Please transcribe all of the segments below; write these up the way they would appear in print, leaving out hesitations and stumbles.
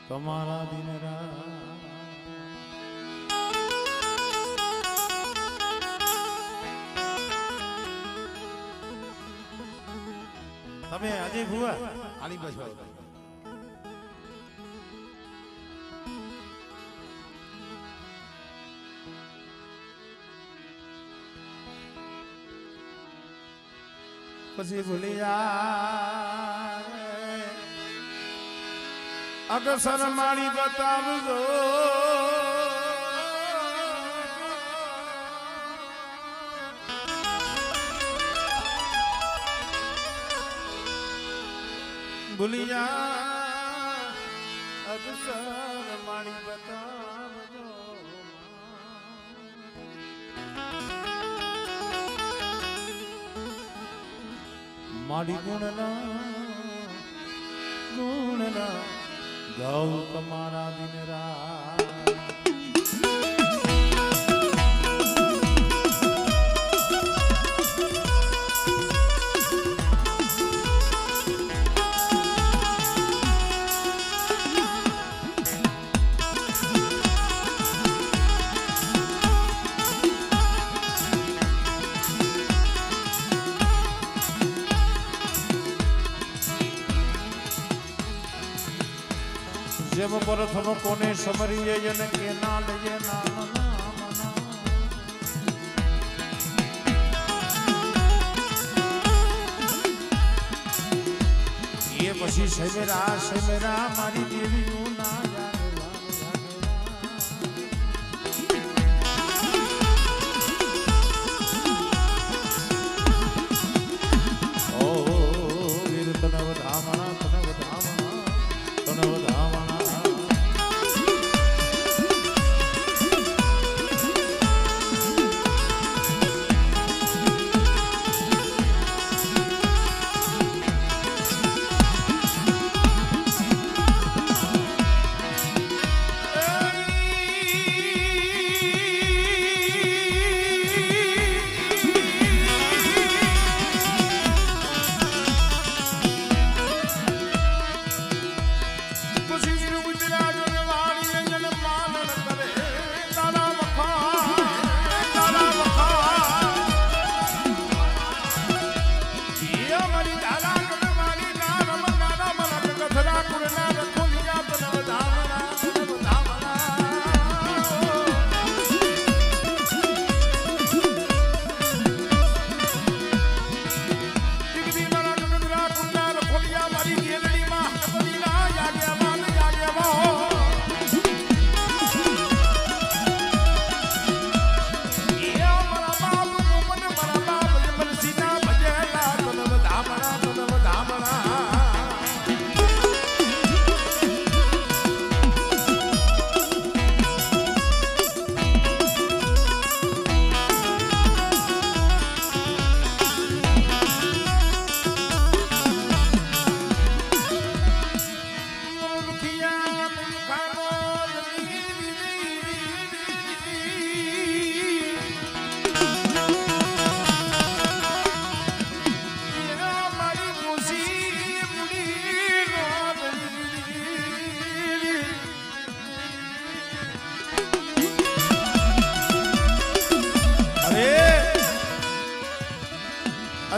તમારા દિન રાત તમે અજય ભુવા આની બસ પછી ભૂલી જા અગસર મારી બતાવજો ભૂલી જા અગસર મારી બતાવજો મારી ગુણના ગાઉ તમારા દિન રાત જેમ પ્રથમ કોને સમરીએ અને કે ના લઈએ નામ એ પછી સમેરા મારી દેવીનું ના ઓ વીર તને વધામણા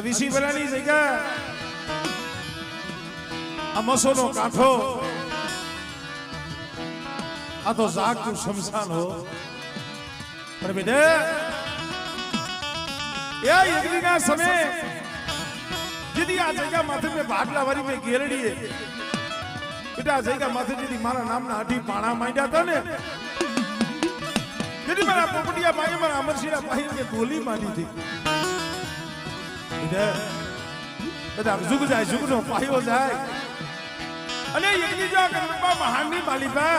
વિસી બરાની જગ્યા આ મસોનો કાંઠો આ તો જાગતું શમશાન હો પર બેટે એ યજ્ઞના સમય દીદી આ જગ્યા માથે મે ભાગલા વારી મે ગેરડીએ બેટા જગ્યા માથે દીદી મારા નામના અઢી પાણા માંડ્યા હતા ને દીદી મારા પોપટિયા ભાઈ મારા અમરસિંહના ભાઈ ને ગોલી માંડી હતી બધા ઝુક જાય ઝુકનો પાયો જાય અને યજ્ઞ જા કરવા મહાનની માલિકા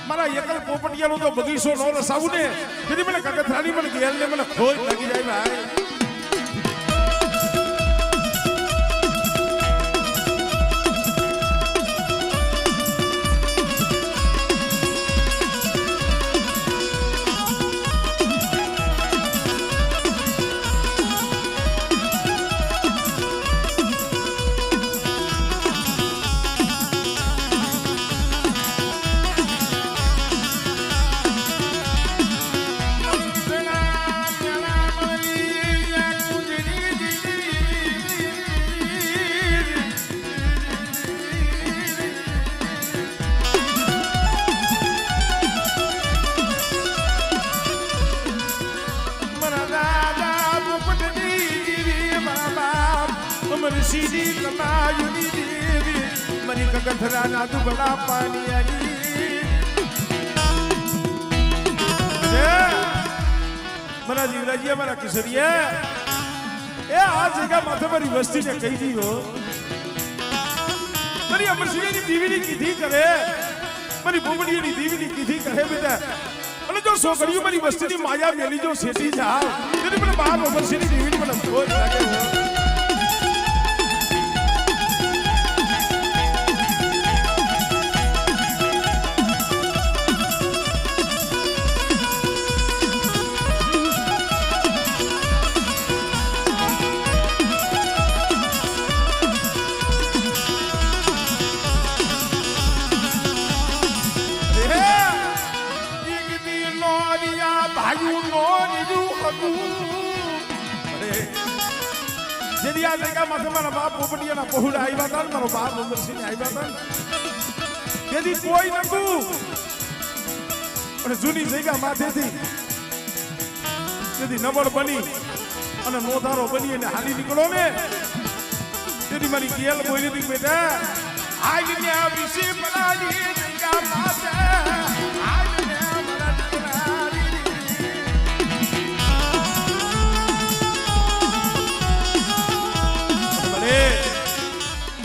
મારા એકલ પોપટિયાનો તો બગીચો નો રસાવું ને તેથી મને કગથરાની મને ગેલ ને મને ખોજ લાગી જાય ભાઈ અમરસિંહની તમાયુની દેવી મારી કગથરાના દુબળા પાણી મારા જીવરાજી મારા કિશોરિયા એ આ જગ્યા માથે મારી વસ્તીને કહી દીધો મારી અમરસિંહની દેવીની કીધી કરે મારી બોબડીની દેવીની કીધી કરે બેટા અને જો છોકરીઓ મારી વસ્તીની માયા મેલી જો સેટી જાવ તેની મને બાપ અમરસિંહની દેવીની મને ભોજ લાગે જેથી આ જગ્યા માથે મારા બાપ પોપટિયાના પહોળા આવ્યા હતા ને મારો બાપ અમરસિંહ આવ્યા હતા તેથી કોઈ નતું અને જૂની જગ્યા માથેથી તેથી નબળ બની અને મોધારો બની અને હાલી નીકળો ને તેથી મારી કેલ બોલી હતી બેટા આજને આ વિશે બનાવી જગ્યા માથે આજને મારા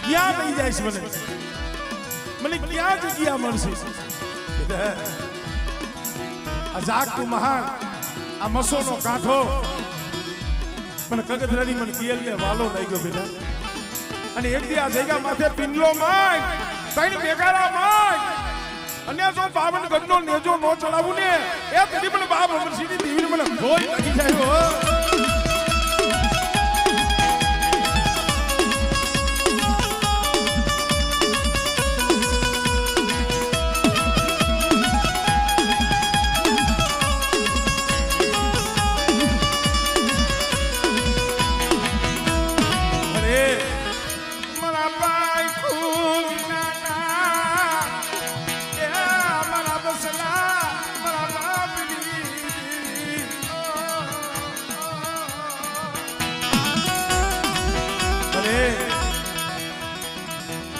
ક્યાં લઈ જાય છે મને ક્યાં જગ્યા મળશે આ જાગતું મહાન આ મસોનો કાંઠો મને કગથરાની મને કિયલને વાલો લઈ ગયો બેટા અને એક દી આ જગ્યા માથે પિંડલો માય તૈણ બેગારા માય અને જો બાવન ગઢનો નેજો નો ચડાવું ને એ તદી મને બાપ અમરસિંહની દેવીને મને ભોય લાગી જાય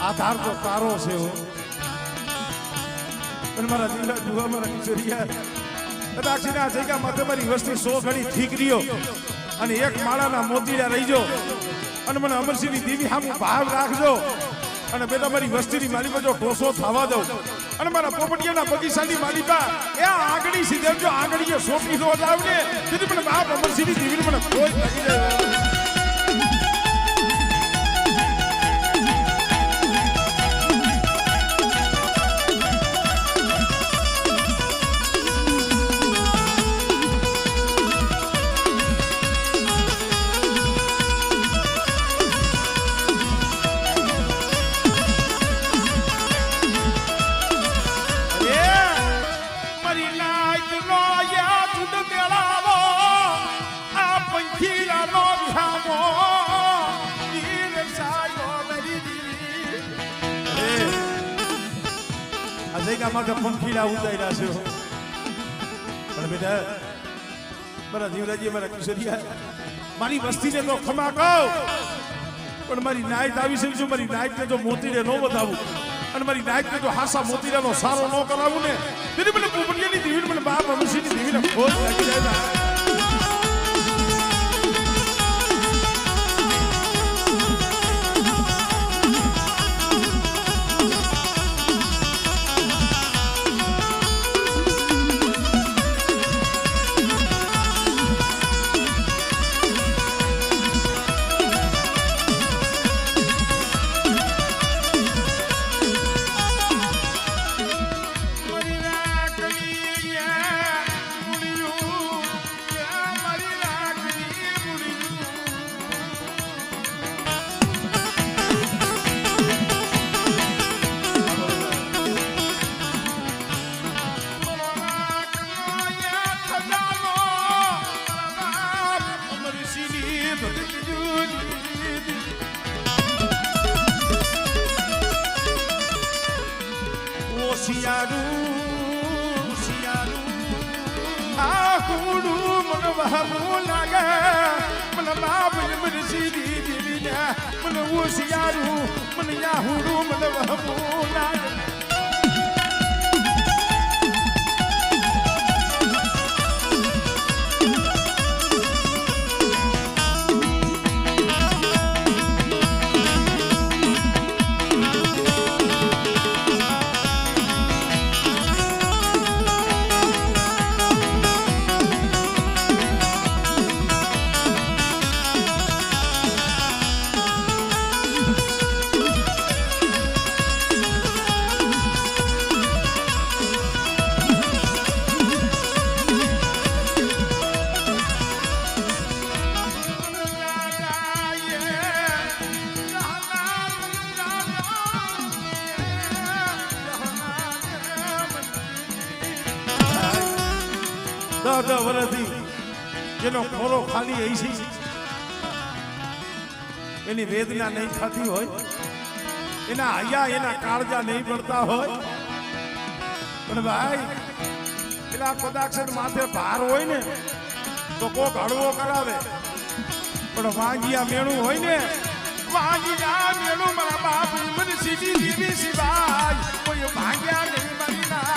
આધાર તો તારો છે પણ મારા જીલા જુવા મારા કિશોરિયા કદાચ આ જગ્યા માથે મારી વસ્તી 100 ઘડી ઠીક રહ્યો અને એક માળાના મોતીડા રહીજો અને મને અમરસિંહની દેવી સામે ભાવ રાખજો અને બેટા મારી વસ્તીની માલિકા જો ઢોસો થવા દઉં અને મારા પોપટિયાના બગીચાની માલિકા એ આગળી સીધે આગળીએ સોંપી દો આવને તેથી મને બાપ અમરસિંહની દેવીને મને કોઈ લાગી જાય માથે પંખીડા ઉતાર્યા છે પણ બેટા મારા જીવરાજી મારા કિશોરિયા મારી વસ્તીને તો ખમા કહો પણ મારી નાઈટ આવી છે જો મારી નાઈટને જો મોતીડે ન બતાવું અને મારી નાઈટને જો હાસા મોતીડાનો સારો ન કરાવું ને તેથી મને પોપટિયાની દેવીને મને બાપ અમરસિંહની દેવીને ખોજ લાગી જાય આહુડું મન વહમું લાગે મન બાપ મરસી દીદી ને મને હોશિયારું મને યાહુડું મને વહમું ના વર્ષથી જેનો ખોરો ખાલી હઈ છે એની વેદના નહીં થતી હોય એના હૈયા એના કાળજા નહીં પડતા હોય પણ ભાઈ પેલા કદાક્ષર માથે ભાર હોય ને તો કોક હળવો કરાવે પણ વાંગિયા મેણું હોય ને વાંગિયા મેણું મારા બાપ મને સીધી દીધી સિવાય કોઈ ભાગ્યા નહીં મારી ના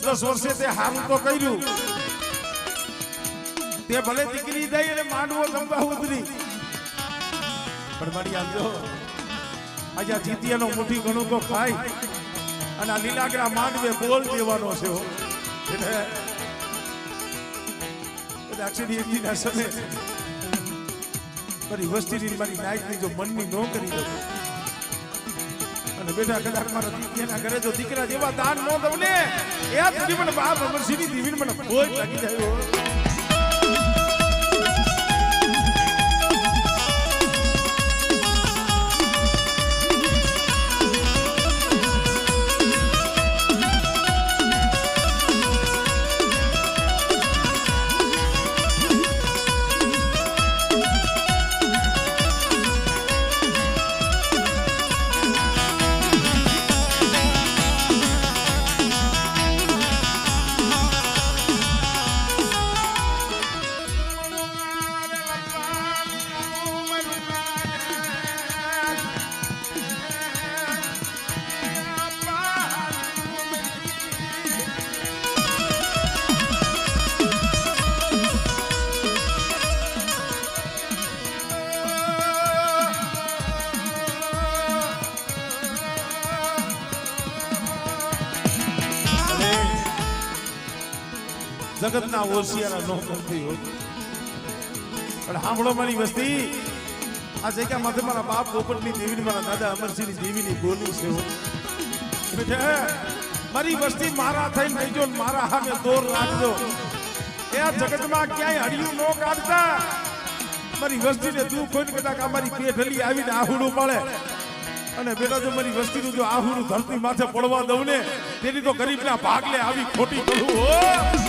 દસ વર્ષે તે હારું તો કર્યું તે ભલે દીકરી દઈ અને માંડવો જમવા ઉતરી પણ મારી આવજો આજે જીતિયાનો મુઠ્ઠી ઘણું તો ખાય અને આ લીલાગરા માંડવે બોલ દેવાનો છે એટલે અક્ષરીના સમય મારી વસ્તીની મારી નાયકની જો મનની ન કરી દઉં અને બેટા કદાચ મારા દીકરાના ઘરે જો દીકરા જેવા દાન ન દઉં ને એ સુધી મને બાપ અમરસિંહની દીવીને મને ભોજ લાગી જાય જગતના હોશિયારા નો કરતી હોય પણ સાંભળો મારી વસ્તી આ જગ્યા માથે મારા બાપ પોપટની દેવીની મારા દાદા અમરસિંહની દેવીની બોલી છે મારી વસ્તી મારા થઈને નહીં જો મારા સામે દોર રાખજો એ આ જગતમાં ક્યાંય હડિયું ન કાઢતા મારી વસ્તીને તું કોઈ કદાચ અમારી પેઠલી આવીને આહુડું પડે અને બેટા જો મારી વસ્તીનું જો આહુડું ધરતી માથે પડવા દઉં ને તેની તો ગરીબના ભાગલે આવી ખોટી પડવું હો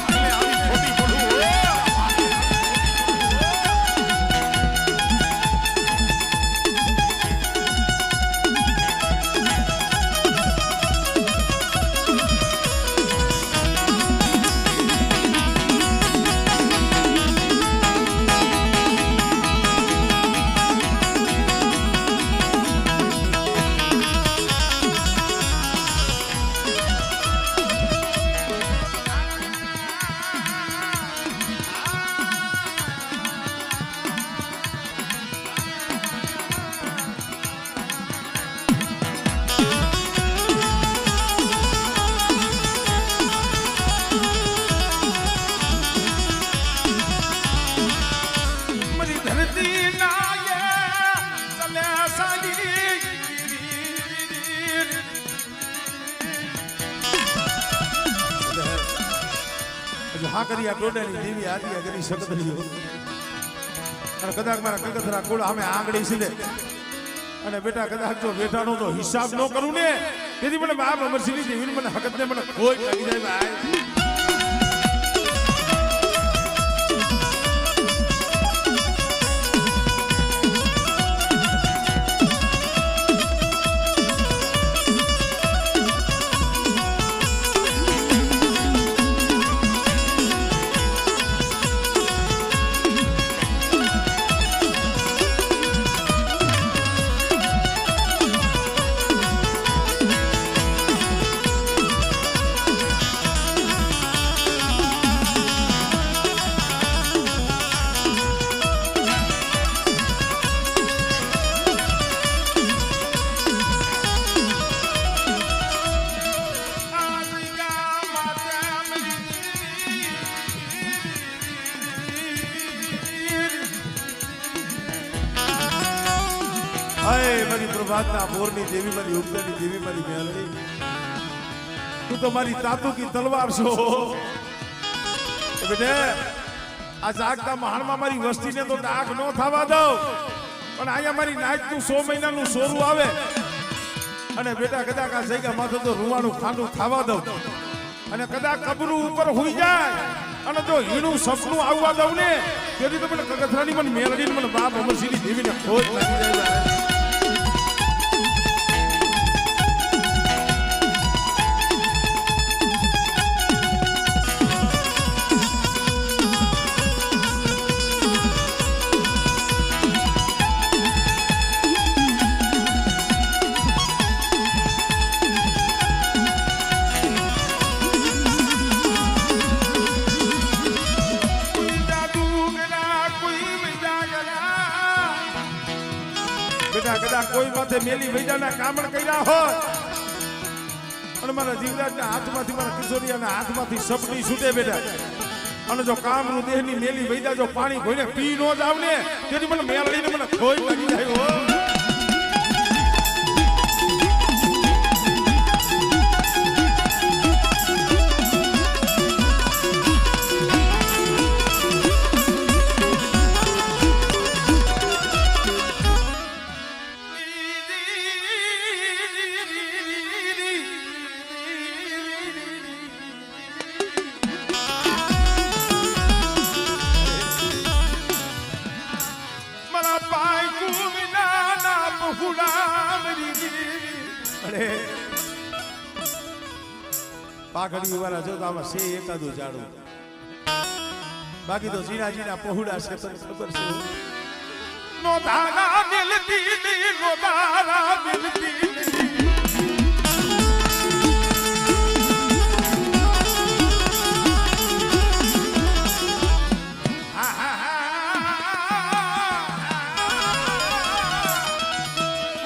હા કરી આ ડોડાની દેવી આદિયા કરી શકદરીઓ અને કદાચ મારા કગથરા કુળ અમે આંગળી સીધે અને બેટા કદાચ જો બેટાનો તો હિસાબ ન કરું ને તેથી મને બાપ અમરસિંહની દેવીને મને હકત ને મને કોઈ લાગી જાય ભાઈ મારી પ્રભાતના ભોરની દેવી મારી ઉગતાની દેવી મારી મેલડી તું તો મારી તાતુકી તલવાર છો બેટા આ જાગતા મહાણમાં મારી વસ્તીને તો ડાઘ ન થવા દઉં પણ અહીંયા મારી નાચનું 100 મહિનાનું સોરું આવે અને બેટા કદાચ આ જગ્યા માથે તો રૂવાનું ખાંડું થવા દઉં અને કદાચ કબરું ઉપર હોઈ જાય અને જો હીણું સપનું આવવા દઉં ને તેથી તો મને કગથરાની મને મેલડીને મને બાપ અમરસિંહની દેવીને ખોજ લાગી જાય કદાચ કોઈ માથે મેલી વૈદાના કામણ કર્યા હોય અને મારા જીવરાજના હાથમાંથી મારા કિશોરિયાના હાથમાંથી સપની છૂટે બેટા અને જો કામનું દેહની મેલી વૈદા જો પાણી ઘોઈને પી નો જાવ ને તેથી મને મેલડીને મને ખોઈ લાગી જાય પાઘડી વાળા જો તો આમાં છે એકાદું જાડું બાકી તો જીના જીના પહોળા છે તને ખબર છે નો ધારા દિલતી નો ધારા દિલતી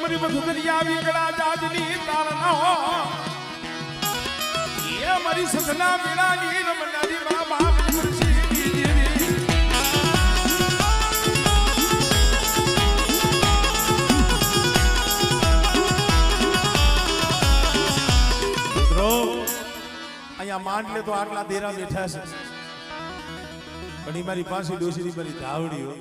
મરી બધું દરિયા વિગડા જાજની તારનો મારી સસના મેળાની રમનારી બાબા મુરશીદી દેવી મિત્રો અહીંયા માંડલે તો આટલા દેરા બેઠા છે પણ મારી પાસે ડોસીની મારી ધાવડીઓ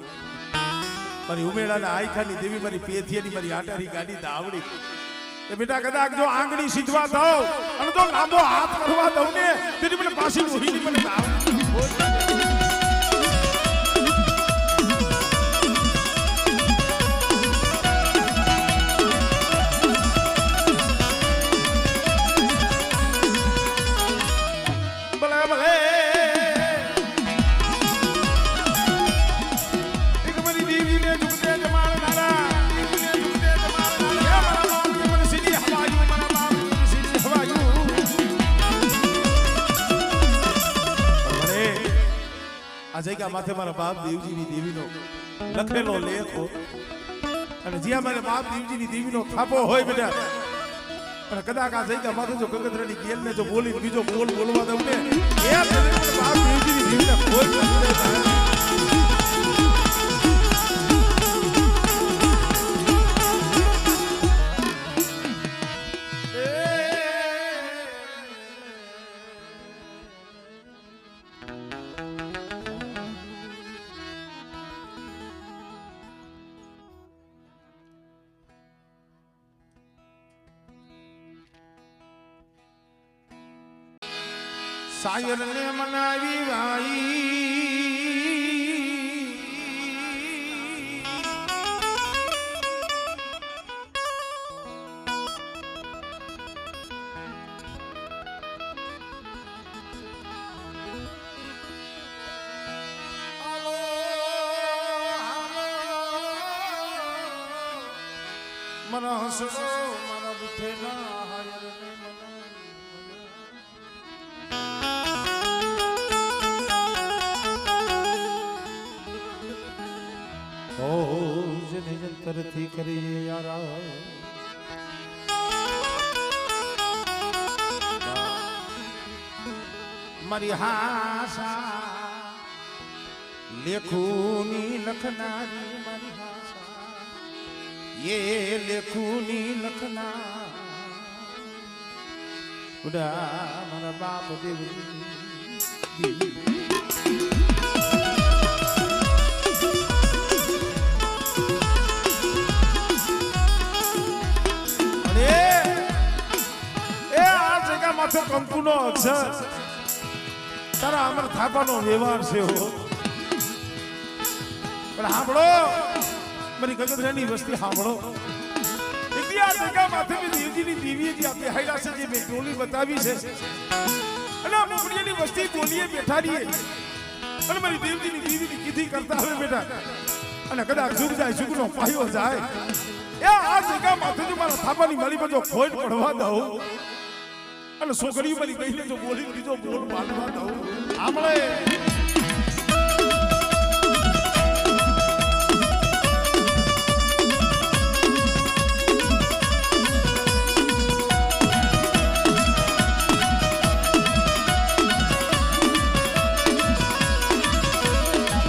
મારી ઉમેડાના આયખાની દેવી મારી પેથિયાની મારી આટારી ગાડી ધાવડી એ બેટા કદાચ જો આંગળી સીધવા દઉં અને જો લાંબો હાથ કરવા દઉં ને તેની મને પાછી રોહીની મને ભલે ભલે એક મારી દેવીને ઝુકતે જમાડનારા આ જગ્યા માથે મારા બાપ દેવજીની દેવીનો લખેલો લેખો અને જ્યાં મારા બાપ દેવજીની દેવીનો થાપો હોય બેટા પણ કદાચ આ જગ્યા માથે જો ગગતરાની ગેલને જો બોલી બીજો બોલ બોલવા દઉં ને એ બાપ દેવજીની દેવીને કોઈ સાયર ને મનાવી ભાઈ મના હસડો મારા બુઠેલા હાયર ને જંતરથી કરીએ યારા મારી હાસા લેખુની લખનારી મારી હાસા ये लेखुनी लखना उड़ा मारा बाप देव માથે કંકુનો અક્ષર તારા અમર થાપાનો વ્યવહાર છે હો પણ સાંભળો મારી ગગનરાની વસ્તી સાંભળો ઇતિહાસ જગા માથે મે દેવજીની દેવીએ જે આપે હાઈલા છે જે મે ટોલી બતાવી છે અને મુકડીની વસ્તી બોલીએ બેઠા રહીએ અને મારી દેવજીની દેવીની કીધી કરતા હવે બેટા અને કદાચ જુગ જાય જુગનો પાયો જાય એ આ જગા માથે જો મારા થાપાની મારી પર જો ખોટ પડવા દઉં અને છોકરી મારી કહીને જો બોલી બીજો બોલ માનવા દઉં આમળે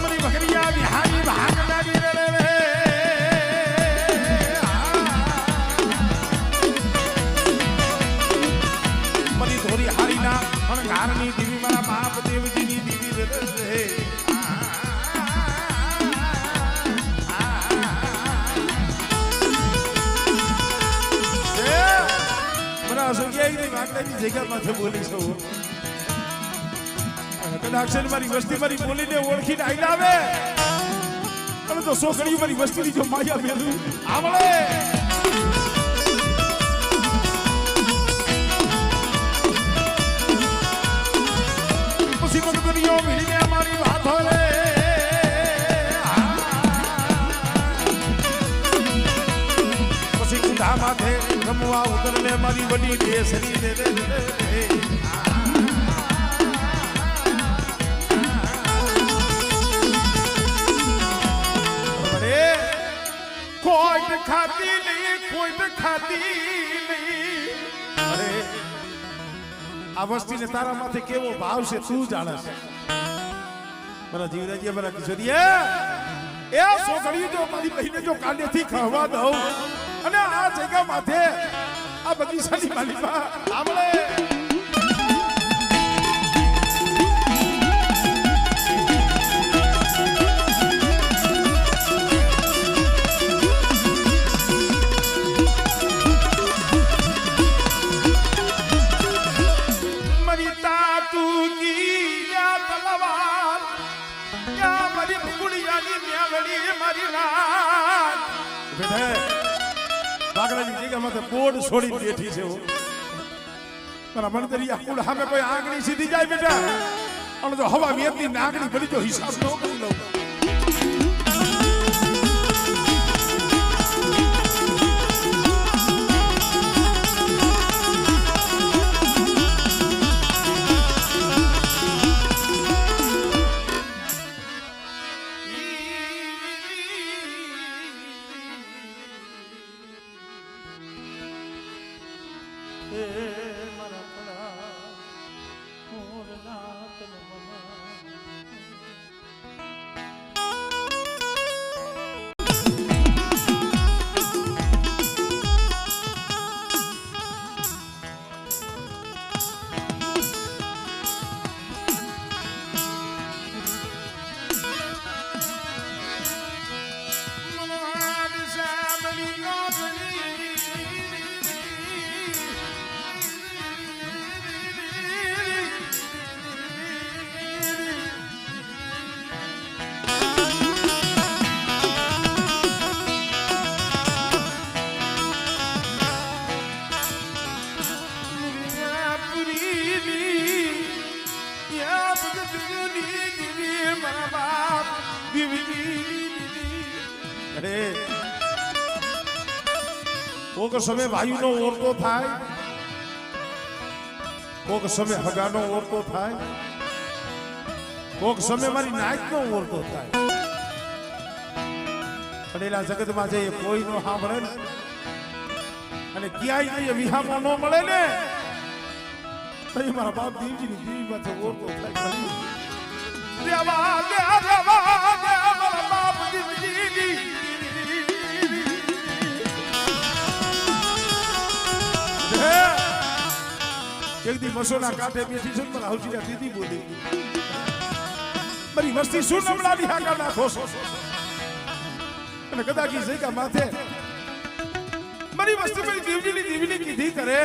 મારી બકરિયા બિહારી ભાગનારી રે ધોરી હારીના અણઘારની દેવી મારા બાપ દેવજીની દેવી રે મારા અસંખ્યાની વાગડાની જગ્યા માથે બોલી છું કદાચ મારી વસ્તી મારી બોલીને ઓળખીને આઈ આવે અને તો છોકરી મારી વસ્તીની જો માયા મેલું આવડે મારી વાતો રે પછી કુંડા માથે રમવા ઉતરને મારી વડી દેશની દે કોઈ ખાતી નહીં કોઈ ખાતી નહીં અરે આ વસ્તીને તારા માથે કેવો ભાવ છે તું જાણે છે મારા જીવરાજી મારા કિશોરી એ છોકરી જો મારી બહેને જો કાંડેથી ખાવા દઉં અને આ જગ્યા માથે આ બગીચાની માલિકા આમળે બોર્ડ છોડી બેઠી છે મારા મંદિરિયા કુલ સામે કોઈ આંગળી સીધી જાય બેટા અને જો હવા વેદની નાગણી ભરી જો હિસાબ ન કરી લઉં કોક સમય વાયુનો ઓરતો થાય, કોક સમય હગાનો ઓરતો થાય, કોક સમય મારી નાચનો ઓરતો થાય. પણ એના જગતમાં જે કોઈનો સાંભળે ને અને ક્યાંય કઈ વિહામો ન મળે ને તો મારા બાપ દેવજીની દેવીમાંથી ઓરતો થાય. દેવા દેવા દેવા મારા બાપ દેવજીની દી મસોના કાંઠે બેઠી છે પણ આવજી દીદી બોલી મારી મસ્તી શું નમલાની હાકા નાખો છો અને કદાચ ઈ જઈકા માથે મારી મસ્તી મારી દીવની કીધી કરે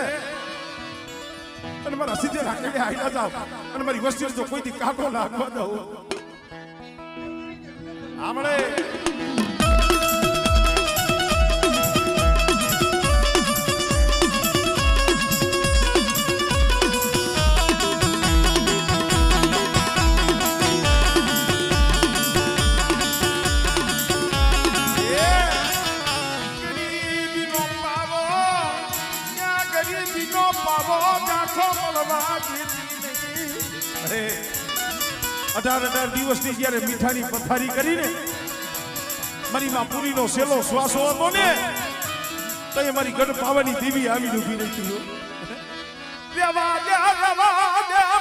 અને મારા સીધે રાખીને આઈના જાવ અને મારી વસ્તી તો કોઈથી કાકો લાગવા દઉં આમળે અઢાર દિવસની જયારે મીઠાની પથારી કરીને મારી માં પૂરીનો સેલો શ્વાસો હતો ને તો એ મારી ગઢ પાવાની દેવી આવી ઉભી રહી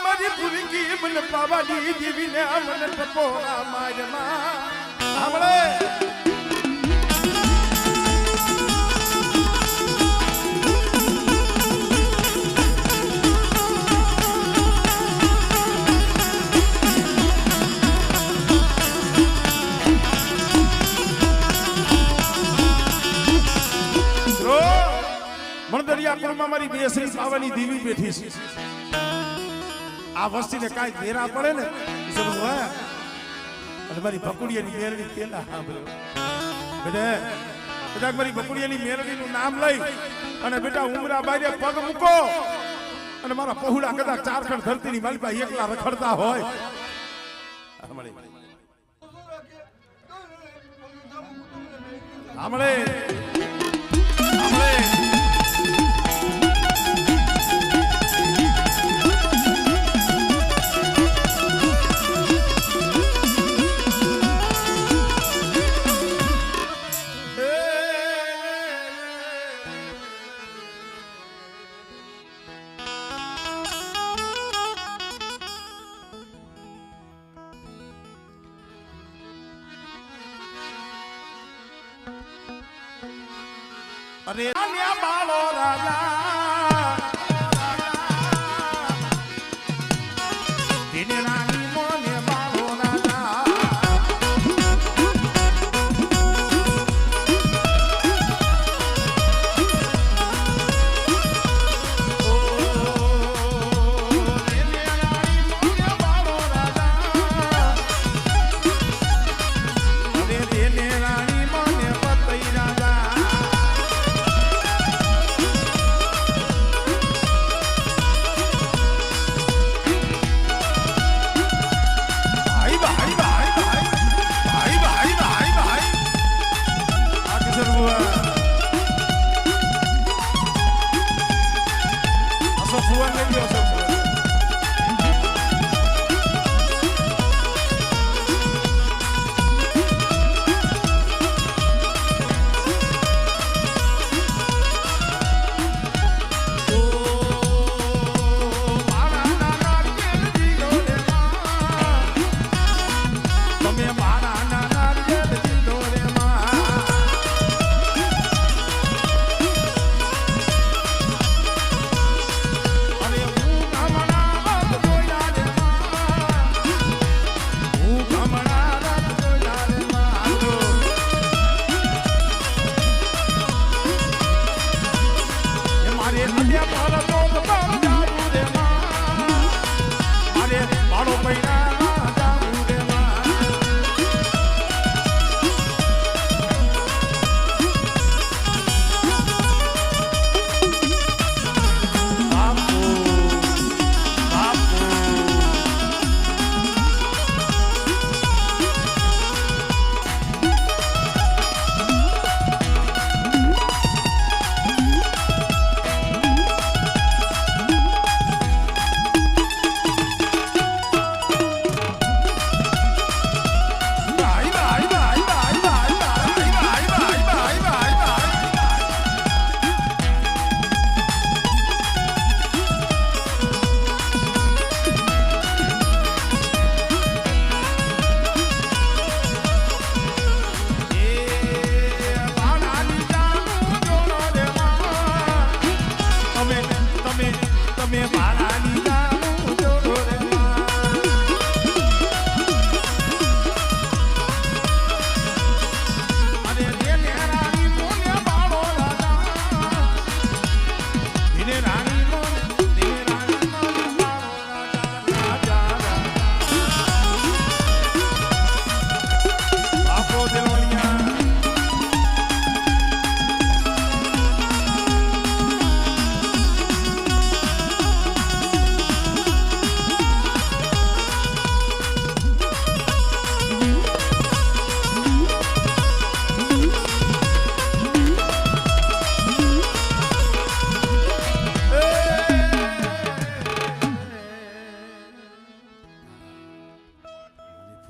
મારી પૂરી કી મને પાવાની દેવી ને મને ટપોરા મારમાં મણદરિયાપુરમાં મારી બેસરી પાવાની દેવી બેઠી છે આ વસ્તીને કાંઈ ઘેરા પડે ને અને મારી ભકુડિયાની મેરડી પેલા બેટા મારી ભકુડિયાની મેરડીનું નામ લઈ અને બેટા ઉમરા બારે પગ મૂકો અને મારા પહોળા કદાચ ચારખંડ ધરતીની મારી પાસે એકલા રખડતા હોય આમળે અરે બાળો રાજા દિને રાની મોને બાળો રાજા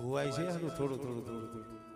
ભુવાય છે હારું થોડું થોડું થોડું થોડું